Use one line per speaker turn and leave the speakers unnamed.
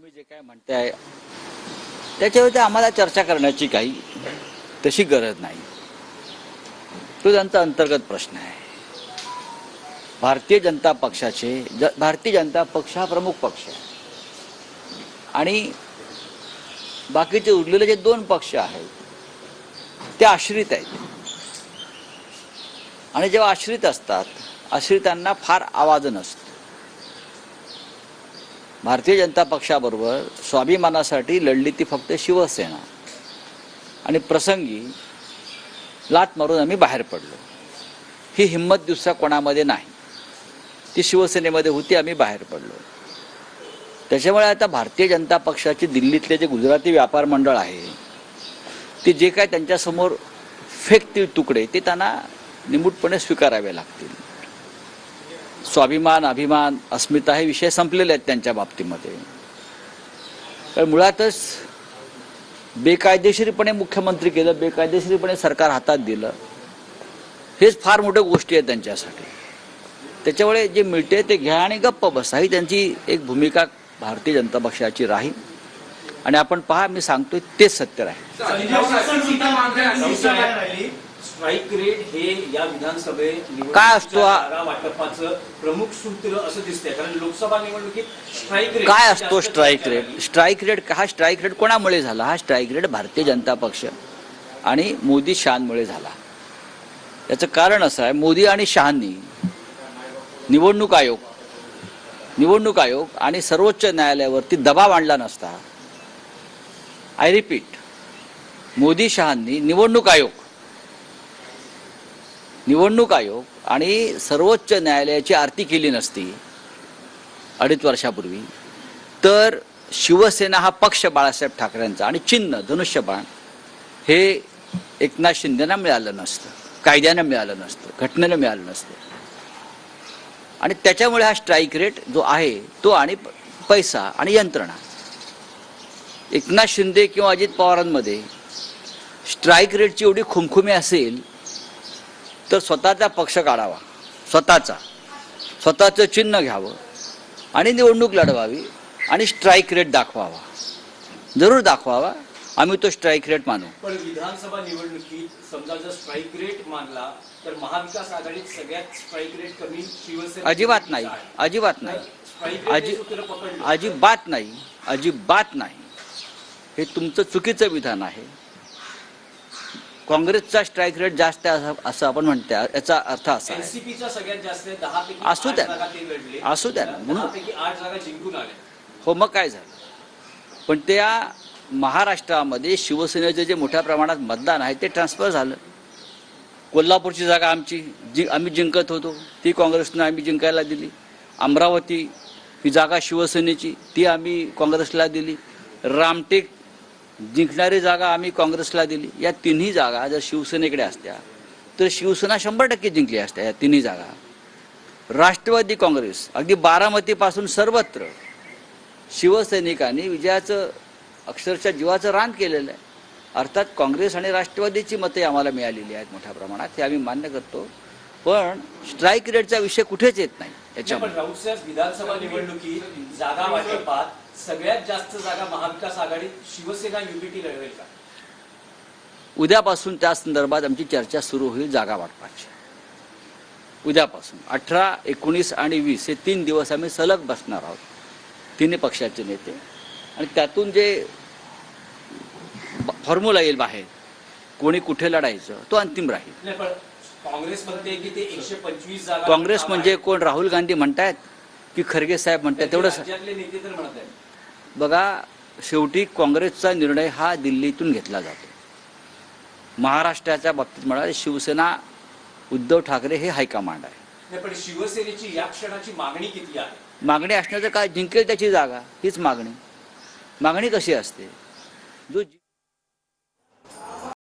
तुम्ही जे काय म्हणताय त्याच्यावरती आम्हाला चर्चा करण्याची काही तशी गरज नाही. तो त्यांचा अंतर्गत प्रश्न आहे. भारतीय जनता पक्ष हा प्रमुख पक्ष आहे आणि बाकीचे उरलेले जे दोन पक्ष आहेत ते आश्रित आहेत आणि जेव्हा आश्रित असतात आश्रितांना फार आवाज नसतो. भारतीय जनता पक्षाबरोबर स्वाभिमानासाठी लढली ती फक्त शिवसेना आणि प्रसंगी लात मारून आम्ही बाहेर पडलो. ही हिंमत दुसऱ्या कोणामध्ये नाही. ती शिवसेनेमध्ये होती, आम्ही बाहेर पडलो. त्याच्यामुळे आता भारतीय जनता पक्षाचे दिल्लीतले जे गुजराती व्यापार मंडळ आहे ते जे काय त्यांच्यासमोर फेकतील तुकडे ते त्यांना निमूटपणे स्वीकारावे लागतील. स्वाभिमान, अभिमान, अस्मिता हे विषय संपलेले आहेत त्यांच्या बाबतीमध्ये. तर मुळातच बेकायदेशीरपणे मुख्यमंत्री केलं, बेकायदेशीरपणे सरकार हातात दिलं, हेच फार मोठ्या गोष्टी आहेत त्यांच्यासाठी. त्याच्यामुळे जे मिळते ते घ्या आणि गप्प बसा ही त्यांची एक भूमिका भारतीय जनता पक्षाची राहील. आणि आपण पहा, मी सांगतोय तेच सत्य राहील.
स्ट्राईक रेट हे या विधानसभेत
काय असतो
वाटपाचं प्रमुख सूत्र असं दिसतंय. कारण लोकसभा निवडणुकीत स्ट्राईक रेट
काय असतो? स्ट्राईक रेट हा स्ट्राईक रेट कोणामुळे झाला? हा स्ट्राईक रेट भारतीय जनता पक्ष आणि मोदी शहांमुळे झाला. याचं कारण असं आहे, मोदी आणि शहांनी निवडणूक आयोग आणि सर्वोच्च न्यायालयावरती दबाव आणला नसता. आय रिपीट, मोदी शहांनी निवडणूक आयोग आणि सर्वोच्च न्यायालयाची आरती केली नसती 2.5 वर्षापूर्वी, तर शिवसेना हा पक्ष बाळासाहेब ठाकरेंचा आणि चिन्ह धनुष्यबाण हे एकनाथ शिंदेना मिळालं नसतं, कायद्यानं मिळालं नसतं, घटनेनं मिळालं नसतं. आणि त्याच्यामुळे हा स्ट्राईक रेट जो आहे तो आणि पैसा आणि यंत्रणा, एकनाथ शिंदे किंवा अजित पवारांमध्ये स्ट्राईक रेटची एवढी खुमखुमी असेल तर स्वतःचा पक्ष काढावा, स्वतःचं चिन्ह घ्यावं आणि निवडणूक लढवावी आणि स्ट्राईक रेट दाखवावा, जरूर दाखवावा. आम्ही तो स्ट्राईक रेट मानू.
पण विधानसभा निवडणुकीत समजा जर स्ट्राईक रेट मानला तर महाविकास आघाडीत सगळ्यात स्ट्राईक रेट कमी शिवसेना.
अजिबात नाही. हे तुमचं चुकीचं विधान आहे. काँग्रेसचा स्ट्राईक रेट जास्त आहे असं आपण म्हणतो. याचा अर्थ असा आहे
एनसीपीचा सगळ्यात जास्त आहे, 10 पैकी
असू द्या म्हणून
10 पैकी 8 जागा जिंकून आल्या.
हो, मग काय झालं? पण त्या महाराष्ट्रामध्ये शिवसेनेचे जे मोठ्या प्रमाणात मतदान आहे ते ट्रान्सफर झालं. कोल्हापूरची जागा आम्ही जिंकत होतो, ती काँग्रेसनं आम्ही जिंकायला दिली. अमरावती ही जागा शिवसेनेची, ती आम्ही काँग्रेसला दिली. रामटेक जिंकणारी जागा आम्ही काँग्रेसला दिली. या तिन्ही जागा जर शिवसेनेकडे असत्या तर शिवसेना 100% जिंकली असत्या. या तिन्ही जागा राष्ट्रवादी काँग्रेस, अगदी बारामतीपासून सर्वत्र शिवसैनिकांनी विजयाचं अक्षरशः जीवाचं रान केलेलं आहे. अर्थात काँग्रेस आणि राष्ट्रवादीची मते आम्हाला मिळालेली आहेत मोठ्या प्रमाणात, हे आम्ही मान्य करतो. पण स्ट्राईक रेटचा विषय कुठेच येत नाही याच्यामध्ये.
विधानसभा निवडणुकीत जागा वाटपात सगळ्यात जास्त जागा महाविकास आघाडीत शिवसेना युबीटी लढवेल का?
उद्यापासून त्या संदर्भात आमची चर्चा सुरू होईल. जागा वाटपाची उद्यापासून 18, 19 आणि 20 हे 3 दिवस आम्ही सलग बसणार आहोत, तिन्ही पक्षाचे नेते. आणि त्यातून जे फॉर्म्युला येईल बाहेर, कोणी कुठे लढायचं, तो अंतिम राहील.
काँग्रेस म्हणते की ते 125 जागा.
काँग्रेस म्हणजे कोण? राहुल गांधी म्हणतायत की खरगे साहेब म्हणतात? तेवढं
नेते तर म्हणत आहेत.
बघा, शेवटी काँग्रेसचा निर्णय हा दिल्लीतून घेतला जातो. महाराष्ट्राच्या बाबतीत म्हणाले शिवसेना, उद्धव ठाकरे हे हायकमांड आहे.
पण शिवसेनेची या क्षणाची मागणी किती आहे?
मागणी असण्याचं काय? जिंकेल त्याची जागा, हीच मागणी कशी असते? जो